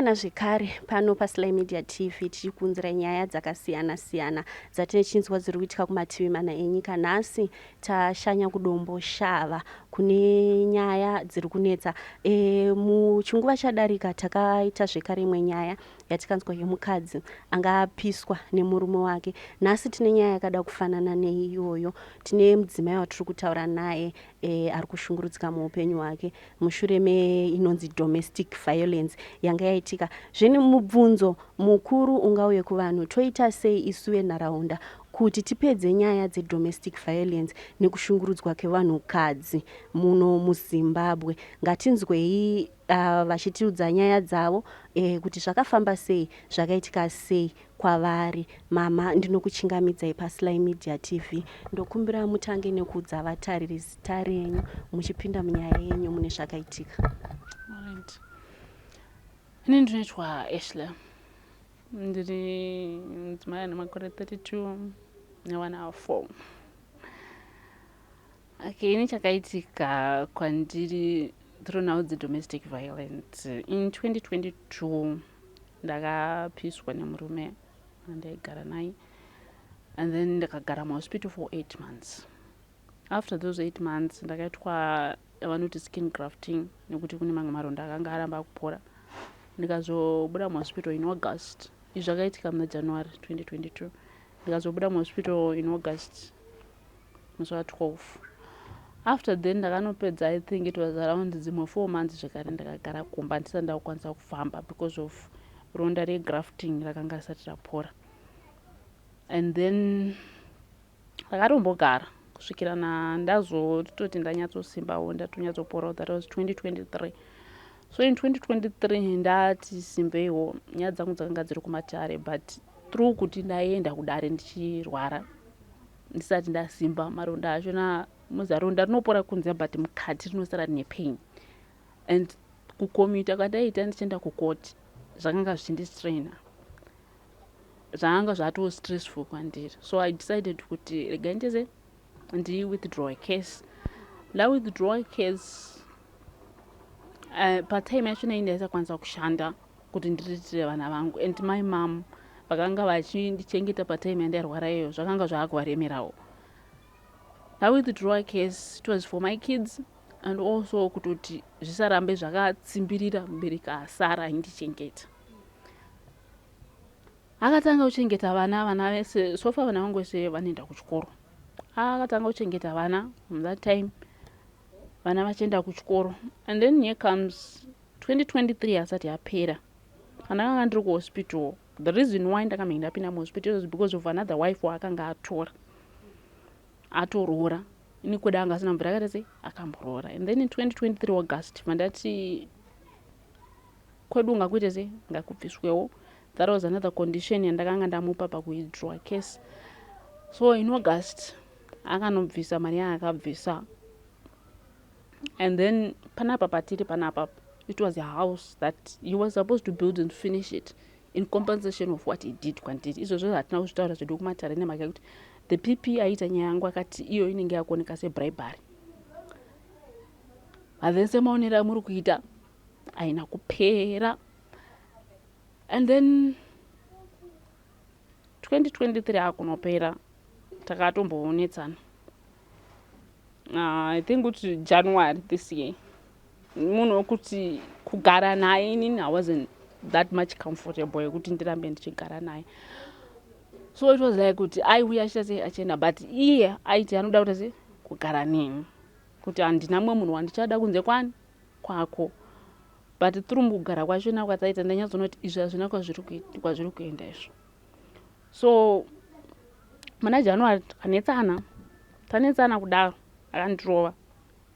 Taungana zvekare pano paSly Media TV tichikunzira nyaya dzakasiyana-siyana dzatinechinzwa dziri kuitika kumativi mana enyika. Nhasi tashanya kudomboshava kune nyaya dziri kunetsa. Muchinguva chadarika takaita zvekare imwe nyaya yatikanzwa yemukadzi anga apiswa nemurume wake. Nhasi tine nyaya yakada kufanana neiyoyo. Tine mudzimai watiri kutaura naye ari kushungurudzika muupenyu hwake mushure inonzi domestic violence yanga yaitika. Zvine mubvunzo mukuru ungauye kuvanhu, toita sei isu venharaunda kuti tipedze nyaya dzedomestic violence nekushungurudzwa kwevanhukadzi muno muZimbabwe. Ngatinzwei vachitiudza nyaya dzavo kuti zvakafamba sei, zvakaitika sei kwavari. Mama, ndinokuchingamidzai paSly Media TV. Ndokumbira mutange nekuudza vatariri zita renyu muchipinda munyaya yenyu mune zvakaitika. Alright. Ini ndinoitwa Ashley. Ndiri mudzimai ane makore 32 newana 4. Okay, ini chakaitika kwandiri through now the domestic violence. In 2022 ndakapiswa nemurume andaigara naye, and then ndakagara muhospital for 8 months. After those 8 months ndakaitwa vanoti skin grafting nekuti kune mamwe maronda akanga aramba kupora. Ndikazobuda muhospital in August. Izvi zvakaitika muna January 2022. Ndikazobuda muhospital in August musi wa12. After then ndakanopedza, I think it was around dzimwe 4 months zvekare ndakagara kumba ndisati ndakukwanisa kufamba because of ronda regrafting rakanga risati rapora. And then ndakatombogara kusvikira ndazototi ndanyatsosimbawo ndatonyatsoporawo. That was 2023. So in 2023 ndati simbeiwo nyaya dzangu dzakanga dziri kumatare, but through kuti ndaenda kudare ndichirwara ndisati ndasimba, maronda achona muzaronda rinopora kunze but mukati rinosara rine pain. And kukomita kwandaita ndichienda kukoti zvakanga zvichindistraina, zvanga zvato stressful kwandiri. So I decided kuti regai ndise ndi withdraw a case. La withdraw a case patime yachona indaisakwanisa kushanda kuti ndiritire vana vangu, and my mom vakanga vachindichengeta patime yandairwara iyo zvakanga zvaakuvaremerawo. La withdraw a case, it was for my kids and also kutoti zvisarambe zvakatsimbirira mubereki asara aindichengeta. Akatanga kuchengeta vana vese, sofa vana vangu vese vanoenda kuchikoro. Akatanga kuchengeta vana from that time, vana vachienda kuchikoro. And then here comes 2023 asati yapera. Andakanga ndiri kuhospital. The reason why ndakamira ndapinda muhospital is because of another wife waakanga atoroora. Ini kuda anga asina mvura yakati akamborora. And then in 2023 August mandati kwedu ngakuite sei ngakubviswewo. That was another condition yandakanga ndamupa pakuwithdraw case. So in August akanobvisa mari yaakabvisa. And then panapa patiri panapa, it was a house that he was supposed to build and finish it in compensation of what he did kwandiri. Izvo zvo hatina kuzvitaura zvedu kumatare nemhaka yekuti the PP aita nyaya yangu akati iyo inenge yakuoneka sebribery. Vese maonera muri kuita aina kupera. And then 2023 akunopera takatombonetsana. I think kuti January this year. Munhu wekuti kugara naye inini I wasn't that much comfortable yekuti ndirambe ndichigara naye. So it was like kuti aiuya achienda, but iye aiti anoda kuti kugara neni, kuti handina mumwe munhu wandichada kunze kwako. But through mukugara kwachona kwataita ndanyatsoonoti izvi hazvina kwazviri kuenda izvo. So muna January tanetsana kudaro akandirova.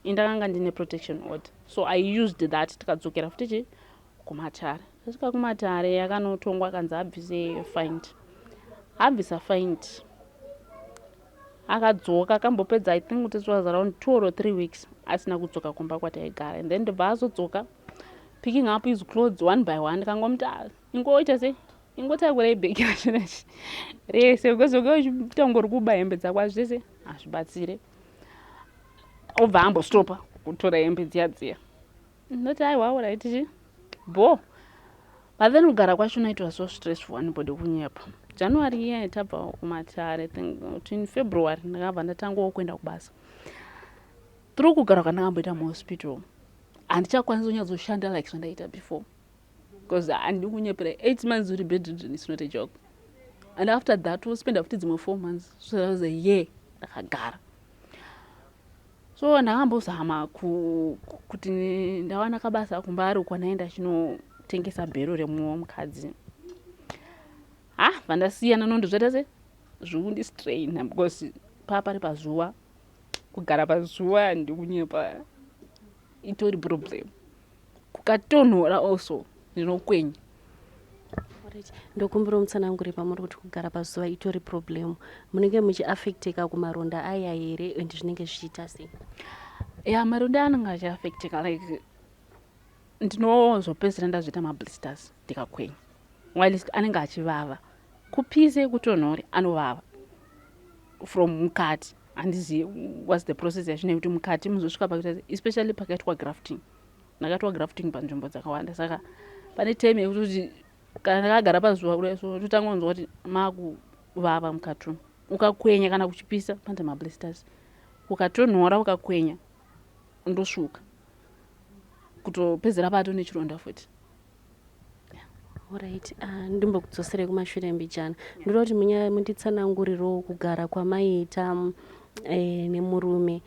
Indakanga ndine protection order. So I used that tikadzokera futi kumatare. Tasvika kumatare akanotongwa akanzi abvise fined. Abvisa fined. Akadzoka akambopedza, I think it was around 2 or 3 weeks asina kudzoka kumba kwataigara. And then ndobva azodzoka picking up his clothes one by one. Kangomuti ingoita sei ingotakura ibhegi rachona rese ukazoka uchitangori kuba hembe dzako azvese hazvibatsire. Obva ambostopa kutora hembe dziya. Ndoti aiwa uraitichi bo But then kugara kwacho it was so stressful anybody kunyepa. January year tabva kumatare, I think in February ndakabva ndatangawo kuenda kubasa. Through kugara kwandakamboita muhospital, handichakwanisa kunyazoshanda like zvandaita before. Because handidi kunyepera 8 months uri bedridden is not a joke. And after that, we spent after 4 months. So that was a year ndakagara. So ndakambozama kuti ndawana kabasa kumbari kwanaenda chinotengesa bhero remukadzi. Vandasiyana nondozvaita se zvikundistrain because pari pazuva kugara pazuva handidi kunyepa itori problem. Kukatonhora also ndinokwenya. Ndokumbira mutsanangure pamuri kuti kugara pazuva itori problem. Munenge muchiaffecteka kumaronda aya here and zvinenge zvichiita sei? Maronda anenge achiaffecteka like ndinozopedzisira ndazviita mablisters ndikakwenya. While anenge achivava. Kupise kutonhore anovava. From mukati. Handizivi what's the process yachinoita kuti mukati muzosvika pakuita especially pakaitwa grafting. Ndakaitwa grafting panzvimbo dzakawanda saka pane time yekuti kana ndakagara pazuva kudai so totangonzwa kuti makuvava mukati ukakwenya kana kuchipisa pande mablisters ukatonhora ukakwenya ndosvuka kutopedzera pato nechironda futi. Alright, ndimbokudzosere kumashure mbichana. Ndoda kuti munditsanangurirewo kugara kwamaita nemurume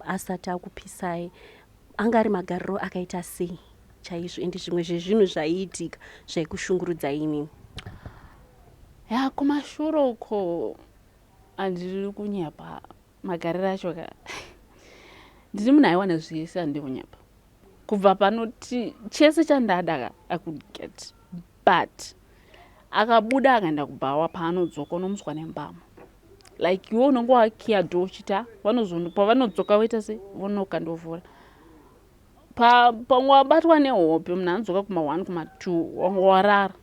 asati akupisai. Anga ari magariro akaita sei chaizvo ende zvimwe zvezvinhu zvaiitika zvaikushungurudza inini? Kumashure uko handiri kunyepa magariro acho ndiri munhu aiwana zvese handiri kunyepa. Kubva panoti chese chandada I could get, but akabuda akaenda kubhawa paanodzoka unomuswa nembama. Like iwe unenge wakiya dho uchita pavanodzoka woita se vonoka ndovhura. Pamwe wabatwa nehope munhu anodzoka kuma1 kuma2 wanga warara.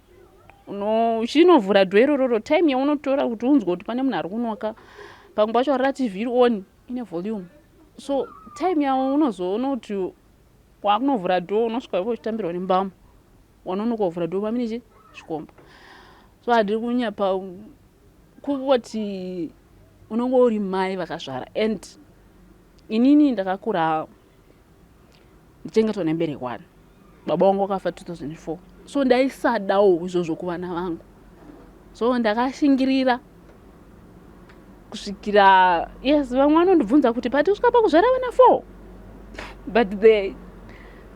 Uchinovhura dho iroro time yaunotora kuti unzwe kuti pane munhu ari kunoka. Pamwe pacho warara TV iri on ine volume. So time yao unozoona kuti wakunovhura dho unosvika ivo uchitambirwa nembama. Wanonoka kuvhura dho pamine zvikomba. So handiri kunyepa kuti unenge uri mai vakazvara. And inini ndakakura ndichengetwa nembereki wani. Baba wangu akafa 2004. So ndaisadawo izvozvo kuvana vangu. So ndakashingirira kusvikira vamwe vanondibvunza kuti pati usvika pakuzvara vana 4. But the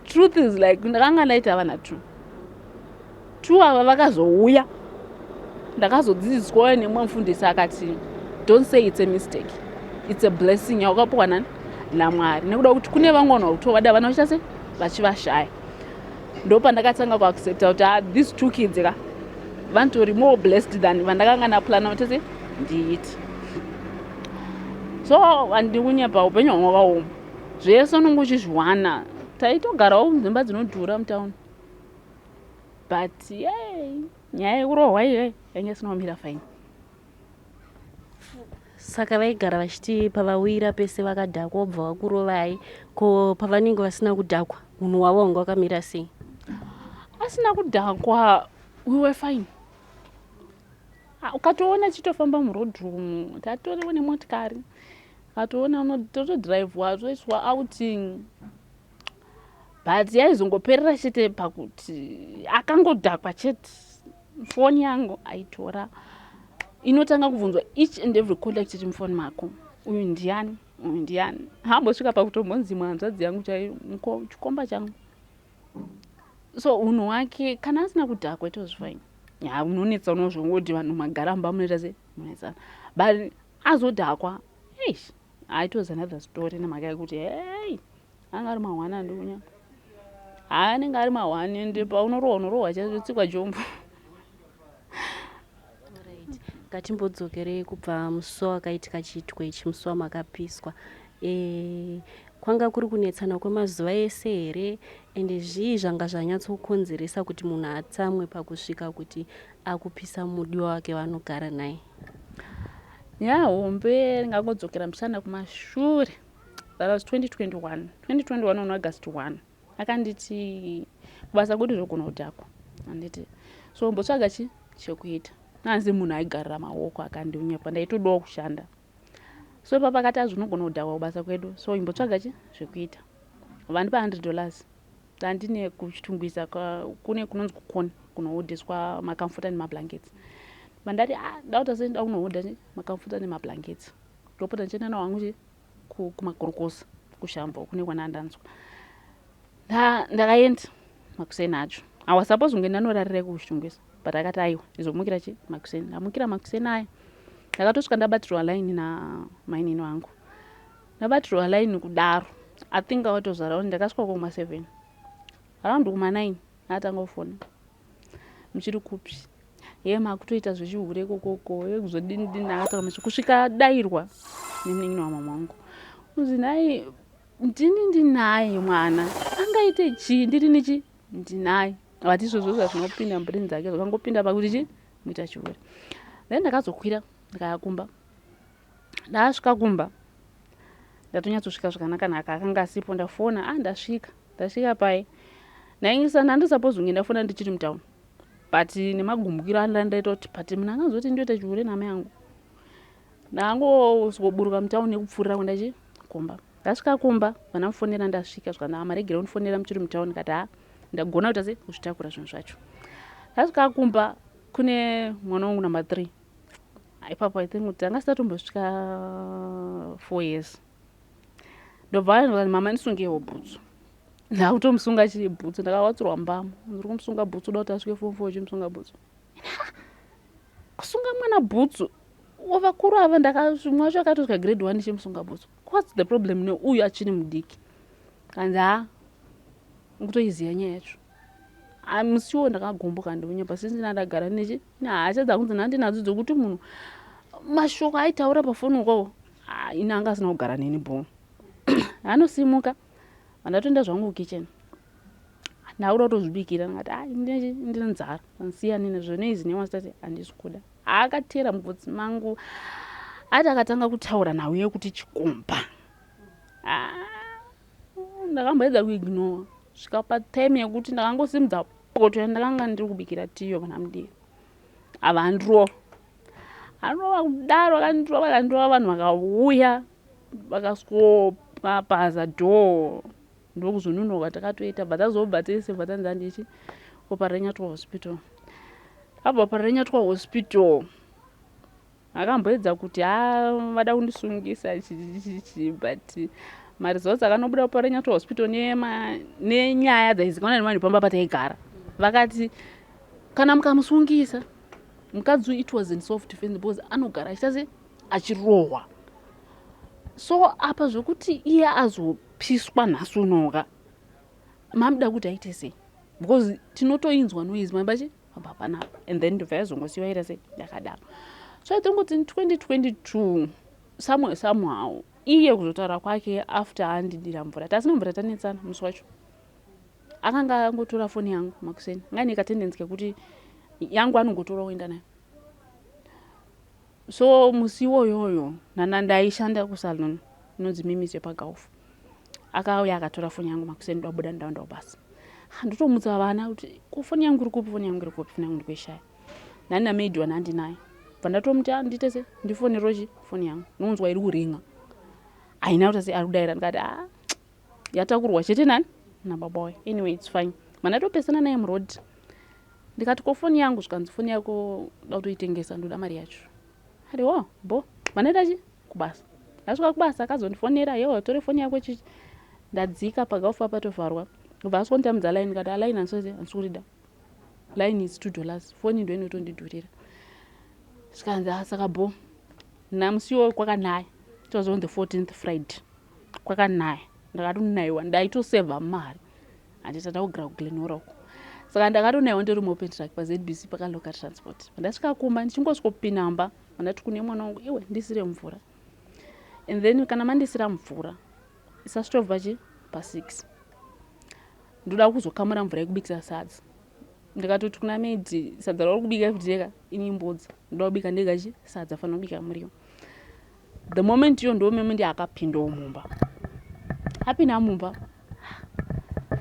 truth is like ndakanga ndaita vana 2 ava vakazouya ndakazodzidziswa nemumwe mufundisi akati don't say it's a mistake, it's a blessing yawakapiwa naMwari, nekuda kuti kune vamwe vanhu vakutova vana vachiita se vachivashaya. Ndopandakatanga kuaccepta kuti these 2 kids vantori more blessed than vandakanga naplana kuti se ndiiti. So handiri kunyepa upenyu hwangu hwakaoma. Zvese unenge uchizviwana. Taitogarawo mudzimba dzinodhura mutauni. But nyaya yekurohwa iyo yange isina kumira fine. Saka vaigara vachiti pavawira pese vakadhakwa wobva wakurovai, ko pavanenge vasina kudhakwa munhu wavo wanga wakamira sei? Asina kudhakwa we were fine. Ukatoona chitofamba murodroom tatoriwo nemotikari, ukatoona totodhiraivhwa toiswa outing. But yaizongoperera chete pakuti akangodhakwa chete. Foni yangu aitora inotanga kubvunzwa each and every contact chimufoni mako. Uyu ndiani? Uyu ndiani? Hambosvika pakutombonzi mwanzvadzi yangu chikomba changu. So unhu hwake kana asina kudhakwa it was fine. Unonetsa unozvongoti vanhu magaramba munoita se munetsana. But azodhakwa it was another story nemhaka yekuti anga ari mahwani handiri kunyepa. Anenge ari mahwani ende paunorohwa chazvotsikwa jombo. Ngatimbodzokerei kubva musi wakaitika chitwe ichi, musi wamakapiswa. Kwanga kuri kunetsana kwemazuva ese here, ende zvii zvanga zvanyatsokonzeresa kuti munhu atsamwe pakusvika kuti akupisa mudiwa wake vanogara naye? Hombe ringangodzokera musana kumashure. That was 2021 on August 1. Akanditi kubasa kwedu zvogona kudhakwa. Handiti so mbotsvaga chekuita. Nanzi munhu aigarira maoko akandiunyepa ndaitodawo kushanda. So ipapo akati azvinogona kudhakwa kubasa kwedu, so imbotsvaga zvekuita. Vandipa $100 ndandine kuchitungwisa kune kunonzi kukoni kunohodeswa makamfuta nemablankets. Mandati ndauta sei ndauda kunohodha makamfuta nemablankets. Ndopota ndichienda nawo hangu kumagorokosa kushamba kune kwanandanzwa. Ndakaenda makuseni acho. I was supposed kunge ndanorarira kuchitungwisa, but akati aiwa ndizomukira makuseni. Ndamukira makuseni aya. Ndakatosvika ndabatirwa line namainini wangu. Ndabatirwa line kudaro. I think out of around ndakasvika kuma 7. Around kuma 9 atanga kufona. Muchiri kupi? Makutoita zvechihure kokoko, kuzodini akataka macho kusvika dairwa nemunin'ini wamama wangu. Uzi nai ndinaye mwana. Angaite chii ndiri ndinaye. Vati izvozvo zvinopinda mbrini dzake zvakangopinda pakuti muita chihure. Then ndakazokwira ndikakumba. Ndasvika kumba. Ndatonyatsosvika zvakanaka akanga asipo ndafona ndasvika pai. Naingisa ndandisapozwa kunge ndafona ndichiri mutown. But nemagumbukiro andaita kuti but munhu angazoti ndoita chihure namai yangu. Ndangosvoburuka mutown nekupfuurira kwenda kumba. Ndasvika kumba vanamufonera ndasvika zvika maregera unifonera muchiri mutown kati ndagona kuita sei kuzvitakura zvinhu zvacho. Ndasvika kumba kune mwana wangu number 3. Ipapo I think kuti anga sitatombosvika 4 years. Ndobva ndati mama ndisungewo bhutsu. Ndakutomusunga bhutsu ndakawatsirwa mbamo. Ndiri kumusunga bhutsu kuti asvike form 4 chimusunga bhutsu. Kusunga mwana bhutsu. Ovakuru ava ndakasvimwa wacho akatosvika grade 1 chimusunga bhutsu. What's the problem neuyu achiri mudiki? Kanzi kutoiziya nyaya yacho. Musiwo ndakagomboka ndiunyepa sisi ndagara nehasha dzangu dzandinadzo dzokuti munhu mashoko aitaura pafoni kwawo ina anga asina kugara neni bo. Anosimuka ndatoenda zvangu kukitchen. Ndauda kutozvibikira ngati ndine nzara nsiya nini zvinoizi newasati handisi kuda. Akatera mubvudzi mangu ati akatanga kutaura nawe kuti chikomba. Ndakamboedza kuignore. Svika patime yekuti ndakangosimudza poto yandakanga ndiri kubikira tiyo kana mudiki. Ava handirova. Handirova kudaro vakandirova vanhu vakauya vakasvopapaza dhoo. Ndokuzononoka takatoita bvatazobva tese bvatanzi handichi oparira Nyatwa hospital. Abva oparira Nyatwa hospital. Akamboedza kuti vada kundisungisa chichi but maresults akanobuda oparira Nyatwa hospital nenyaya dzaizikanwa nevanhu pamba pataigara. Vakati kana mukamusungisa mukadzi it was in self defense because anogara achitase achirohwa. So apa zvokuti iye azopiswa nhasi unoka mamuda kuti aite sei because tinotoinzwa noise mambachi panapa and then ndobva yazongosiyiwa ira sei yakadaro. So I think kuti in 2022 somehow iye kuzotaura kwake after andidira mvura tasina mvura tanetsana musi wacho akanga angotora foni yangu makuseni ngani katendensi kekuti yangu anongotora oenda nayo. So musiwo yoyo nandaishanda kusalon inonzi Mimi's yepagaufu. Akauya akatora foni yangu makuseni ndabuda ndaenda basi. Ndotomutsa vana kuti foni yangu iri kupi, foni yangu iri kupi, foni yangu ndikuishaya. Nani na maid wana ndinaye. Pandatomuti nditese ndifoni roji foni yangu. Nonzwa iri kuringa. Aina kuti ari kudaira ndikati yatakurwa chete nani na baba wayo. Anyway it's fine. Manatopesana naye muroad. Ndikati ko foni yangu zvikanzi foni yako dautoitengesa ndoda mari yacho. Ari bo manaitachi kubasa. Asvika kubasa akazondifonera yewo tore foni yako chichi. Ndadzika pagaufu apatovharwa. Vaswa ndamudza line kati line ansorida. Line is $2. Foni ndo inotondidhurira. Sikanzi saka bo namusiwo kwakanaya. It was on the 14th Friday. Kwakanaya. Ndakatonaiwa ndaitoseva mari. Anditata kugara kuGlenora uko. Saka ndakatonaiwa ndiri muopen track paZBC pakalocal transport. Ndasvika kumba ndichingosvika kupinamba. Ndati kune mwana wangu iwe ndisire mvura. And then kana mandisira mvura isastova pa6 ndoda kuzokamura mvura yekubikisa sadza. Ndikatoti kuna maid sadza rari kubika kudeka ini mbodza ndoda kubika ndega sadza fana kubika muriwo. The moment iyo ndo moment akapinda mumba. Apinda mumba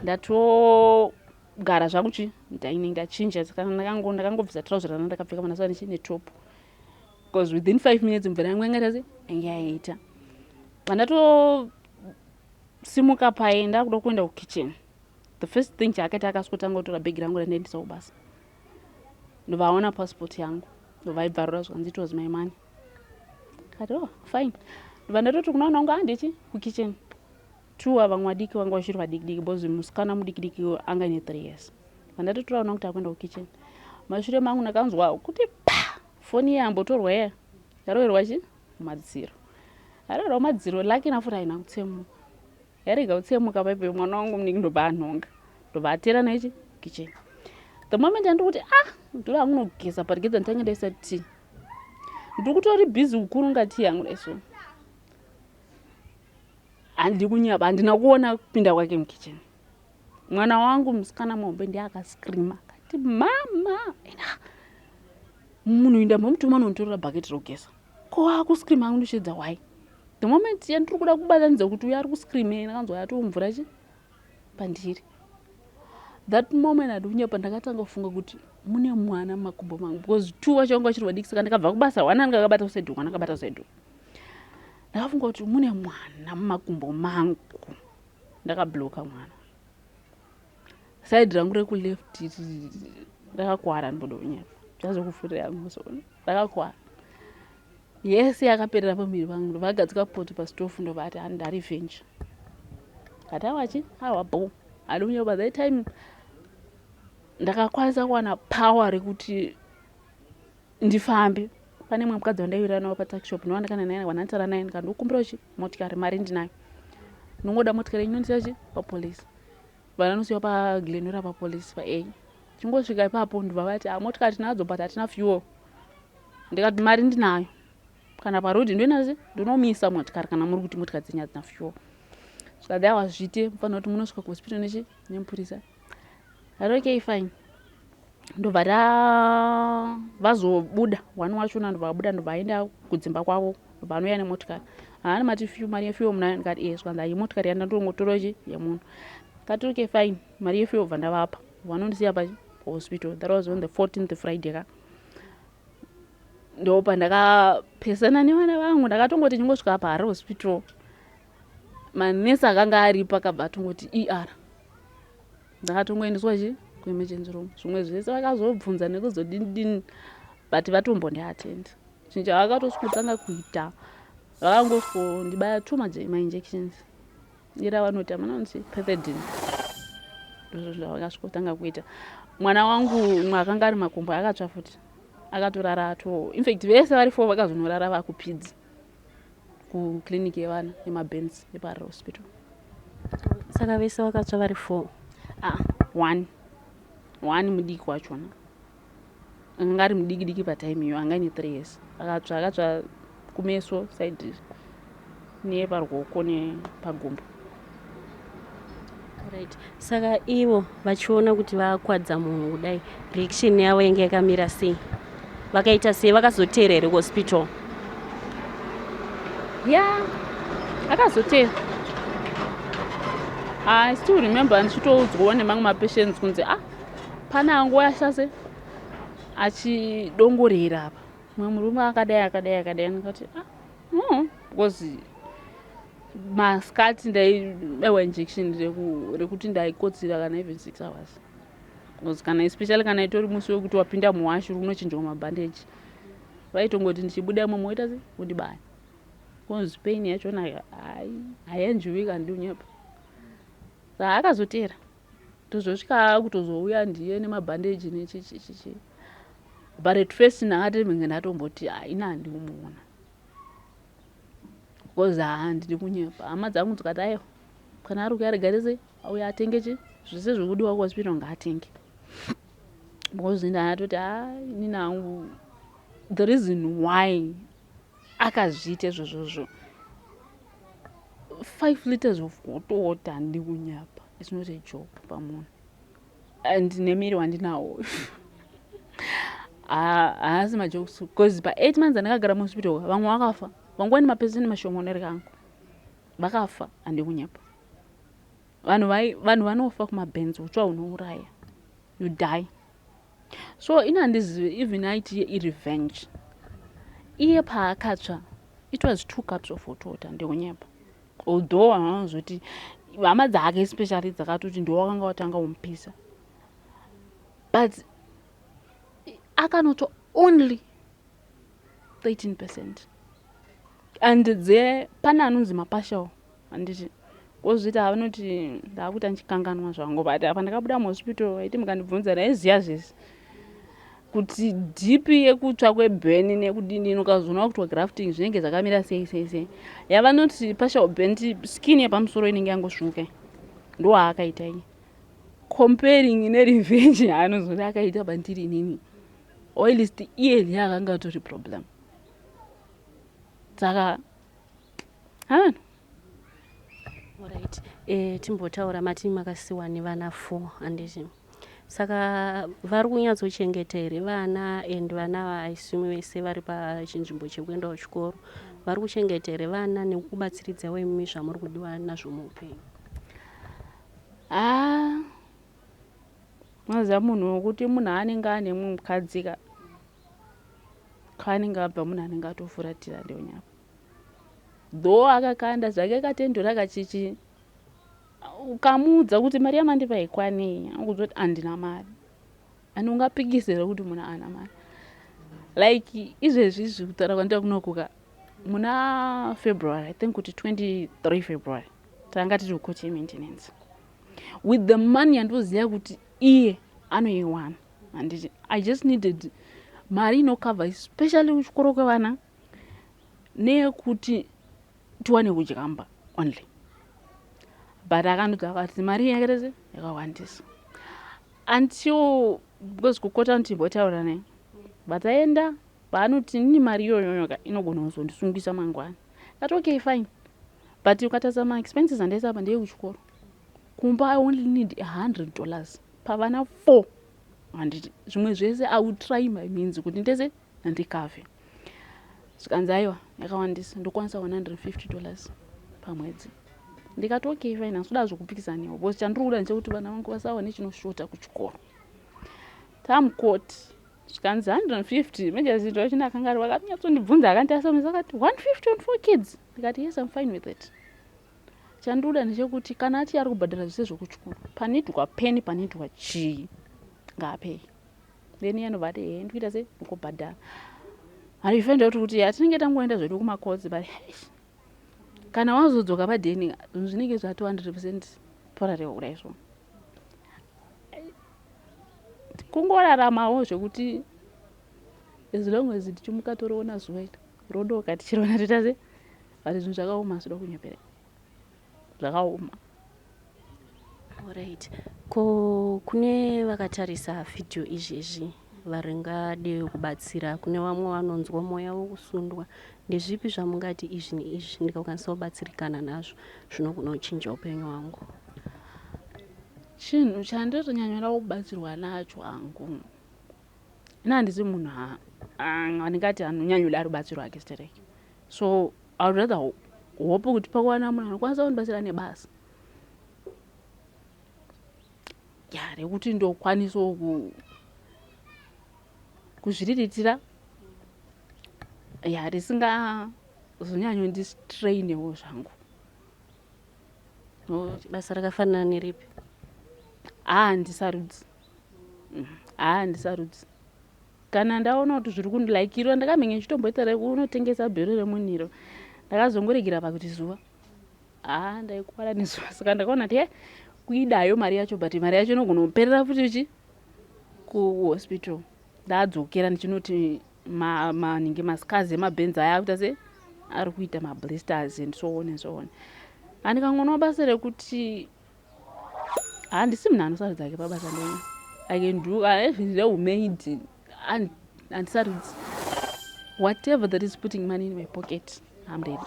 ndato ndakagara zvangu ndachinja ndakangobvisa trouser rana ndakapfeka manasana chine top because within 5 minutes mvura yangu yanga yaita pandatosimuka pai ndakuda kuenda kukitchen. The first thing chaakaita akaswotanga kutora bhegi rangu randaendesa kubasa ndovaona passport yangu ndovaibvarura zvanzi it was my money. Kati fine ndobva ndatoti kunaona unga handichi kukitchen 2 avamwe vadiki vanga vachiri vadikidiki because musikana mudikidiki anga ine 3 years. Vandatotoraona kuti akuenda kukitchen mashure mangu ndakanzwa kuti foni yambotorwa iya yaroverwa madziro yaroverwa madziro laki nafuti haina kutsemuka yarega kutsemuka paipo mwana wangu muniki ndobva anhonga ndobva atera kitchen. The moment andikuti ndiri hangu nogeza parigedza nditanga ndaisa tea ndiri kutori busy kukurunga tea yangu daiso handi kunyapa handina kuona kupinda kwake mukitchen. Mwana wangu musikana muhombe ndiye akascreama akati mama munhu inda mamutuma nontorera bhaketi rogeza ko akuscreama hangu ndoshedza why. The moment yandiri kuda kubatanidza kuti uyo ari kuscreama ndakanzwa yatoo mvura pandiri. That moment handi kunyapa ndakatanga kufunga kuti mune mwana mumakumbo mangu because 2 vacho vanga vachiri vadiki saka ndakabva kubasa 1 anga akabata kusaido 1 akabata kusaido. Ndakafunga kuti mune mwana mumakumbo mangu ndakabloka mwana. Side rangu rekuleft ndakakwara ndodo nyapa zvazokufurira yangu musoro ndakakwara. Yes yakaperera pamiri vangu ndovagadzika poto pastofu ndovati handari venture kati awachi awabho hadi kunyapa. By that time ndakakwanisa kuwana power rekuti ndifambe. Pane mumwe mukadzi wandaiwira nawo patuckshop ndovandakana naye wananditara naye ndikandokumbira motikari mari ndinayo ndinongoda motikari inondisa papolisi vanonosiwa paglenora papolisi pa chingosvika ipapo ndobva vati motikari tinadzo but hatina fuel. Ndikati mari ndinayo kana parodi ndonomisa motikari kana muri kuti motikari dzenyu hadzina fuel. Saka there was zvite mufanira kuti munosvika kuhospital nemupurisa. Okay fine ndobva vazobuda 1 wachona ndobva vabuda ndobva aenda kudzimba kwavo ndobva anouya nemotikari haana mati mari yefuel munayo ndikati svanzi hai motikari yandandotongotora yemunhu. Kati okay fine mari yefuel bva ndavapa vanondisiya pahospital. That was on the 14th Friday ka ndopa ndakapesana nevana vangu ndakatongoti chingosvika apa hari hospital manesi akanga aripo akabva atongoti ndakatongoendeswa kuemergency room. Zvimwe zvese vakazobvunza nekuzodini but vatombondiattend. Chinhu chavakatosvikutanga kuita vakangondibaya 2 mainjections ira vanoti amananzi pethidine ndozvo zvavakasvikutanga kuita. Mwana wangu umwe akanga ari makumbo akatsva futi akatorara in fact vese vari 4 vakazonorara vakupidzi kukliniki yevana yemabenz yepaRara hospital. Saka vese vakatsva vari 4? 1 mudiki wachona anga ari mudikidiki patime iyo anga ine 3 years akatsva kumeso side neparuoko nepagumbo. Right. Saka ivo vachiona kuti vakwadza munhu kudai reaction yavo yanga yakamira sei? Vakaita sei? Vakazotera here kuhospital? Akazotera. I still remember ndichitoudzwawo nemamwe mapatients kunzi pana nguva yashase achidongorera apa mumwe murume akadai ndikati because maskati ndaibayiwa injection rekuti ndaikotsira kana even 6 hours because kana especially kana itori musi wekuti wapinda muwashuru unochinjwa mabhandeji vaitongoti ndichibuda imomo woita wondibaya because pain yachona hayanjuwika ndiunyapa. Saka akazotera tozosvika kutozouya ndiye nemabhandeji nechichichichi but at first ndakati menge ndatomboti ina handimuona because handidi kunyapa. Hama dzangu dzikati aiwa kana ari kuyarigarise auya atenge zvese zvekudiwa kuhospital ngaatenge because ndatoti inini hangu the reason why akazviita izvozvozvo 5 liters of water handidi kunyapa. It's not a job pamunhu and nemiri wandinawo haasi majokes because pa8 months andakagara muhospital vamwe vakafa vanguva nemapeseni mashomone kangu vakafa handidi kunyapa. Vanhu vanofa kumabhenzi utsva hunouraya you die. So inhandizivi even aiti irevenge. Iye paakatsva, it was 2 cups of hot water ndeunyepa. Although anozoti hama dzake especially dzakatoti ndowakanga watanga umupisa. But akanotsva only 13%. And there pane anonzi mapashawo handiti kozviti avanoti ndaakuita ndichikanganwa zvangu, but apa ndakabuda muhospital aiti mukandibvunza ndaiziva zvese kuti dhipi yekutsva kwebheni nekudini ukazoona kuti grafting zvinenge zvakamira sei yavanoti partial bend skin yepamusoro inenge yangosvuka ndoaakaita iye comparing nerevenge yaanozoti akaita bandiri inini or at least iye ndiye akanga atori problem. Saka alright, timbotaura mati makasiwa nevana 4 handiti. Saka vari kunyatsochengeta here vana and vana vaisumi vese vari pachinzvimbo chekuenda kuchikoro vari kuchengeta here vana nekubatsiridzawo imimi zvamuri kudiwa nazvo muupenyu? Maziva munhu wokuti munhu anenge ane mukadzi kaanenge abva munhu anenge atofuratira ndeunyapa. Though akakanda zvake katendora kachichi ukamuudza kuti mari yamandipa haikwanei akuzoti handina mari and ungapikisira kuti munhu ana mari. Like izvezvizvi kutaura kwandira kunokuka muna February, I think kuti 23 February tanga tiri kucoach maintenance with the money andoziva kuti iye anoiwana handiti I just needed mari inocover especially kuchikoro kwevana neyekuti tiwane kudyamba only. But akandoti akati mari yakerese yakawandisa until because kukota ndimbotaura naye but aenda paanoti nini mari iyoyoyoka inogona kuzondisungisa mangwana. Kati okay fine, but ukatasa ma-expenses andaisa apa ndeye kuchikoro kumba I only need $100 pavana 4 handiti zvimwe zvese I would try my means kuti ndese handikavhe. Zvikanzi aiwa yakawandisa ndokwanisa $150 pamwedzi. Ndikati okay fine hasuda zvokupikisaniwo because chandinoda ndechekuti vana vangu vasawane chinoshota kuchikoro. Tamukoti zvikanzi 150 mejazindo wachina akanga ari wakanyatsombibvunza akandiasamisa akati 150 on 4 kids. Ndikati yes I'm fine with it. Chandinoda ndechekuti kana ati ari kubhadhara zvese zvokuchikoro panidwa peni panidwa chii ngaapei. Then yanobva ati ndikuita sei ndikubhadhara. Harifenda kuti atinenge tangoenda zvedu kumakodzi but kana wazodzoka padheni zvinenge zvati 100% porareva kudai so. Kungoraramawo zvekuti as long as tichimuka toriona zuva iri rodoka tichirona toita sei but zvinhu zvakaoma zvinoda kunyepera zvakaoma. Alright, ko kune vakatarisa video izvezvi varingade kubatsira kune vamwe vanonzwa mweya wokusundwa ndezvipi zvamungati izvi neizvi ndikakwanisa kubatsirikana nazvo zvinogona kuchinja upenyu hwangu? Chinhu chandinonyanyira kubatsirwa nacho hangu handisi munhu andingati anonyanyuda rubatsiro rwake stereke, so I would rather hope kuti pakuwana munhu anokwanisa kundibatsira nebasa rekuti ndokwanisawo kuzviriritira risingazonyanyondistrainewo zvangu. Basa rakafanana neripi? Handisarudzi. Handisarudzi. Kana ndaona kuti zviri kundilaikira ndakamhenya ndichitomboita rekunotengesa bhero remunhiro ndakazongoregera pakuti zuva ndaikuwara nezuva. Saka ndakaona kuti kuidayo mari yacho but mari yacho inogona kuperera futi kuhospital. Ndadzokera ndichinoti maningi masikazi emabhenzi aya akuita sei ari kuita mablisters and so on and so on. Andikangonawo basa rekuti handisi munhu anosarudza ake pabasa ndenyu I can do humaid handisarudzi whatever that is putting money in my pocket I'm ready.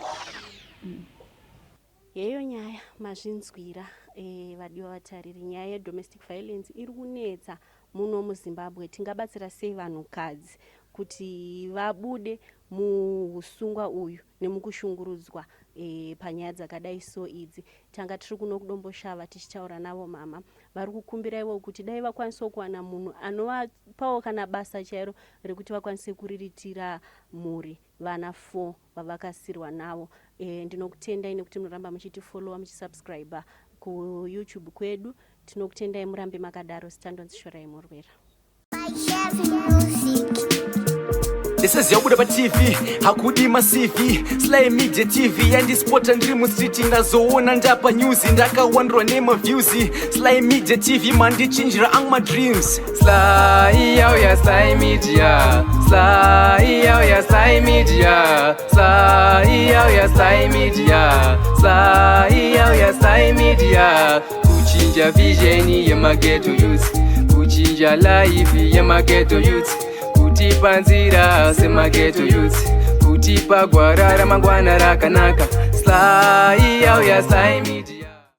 Yeyo nyaya mazvinzwira vadiwa vatariri, nyaya yedomestic violence iri kunetsa muno muZimbabwe. Tingabatsira sei vanhukadzi kuti vabude muusungwa uyu nemukushungurudzwa panyaya dzakadai so idzi? Tanga tiri kuno kuDomboshava tichitaura navo mama vari kukumbiraiwo kuti dai vakwanisawo kuwana munhu anovapawo kana basa chairo rekuti vakwanise kuriritira mhuri vana 4 vavakasirwa navo. Ndinokutendai nekuti munoramba muchitifollowa muchisubscriber kuYouTube kwedu. Tinokutendai murambe makadaro. Sitandonzishorai murwera. This is wekuDomboshava TV, hakudima CV, Sly Media TV, and this sport and dream street ngazoona ndapa news ndakawandrwa nema views. Sly Media TV mandi chinjira ang my dreams. Sly ya Sly Media, Sly ya Sly Media, Sly ya Sly Media, Sly ya Sly Media. Kuchinja vision ya mageto youth, kuchinja life ya mageto youth. Kutipa nzira semageto youth, kutipa gwara ramangwana rakanaka. Sly ya Sly Media.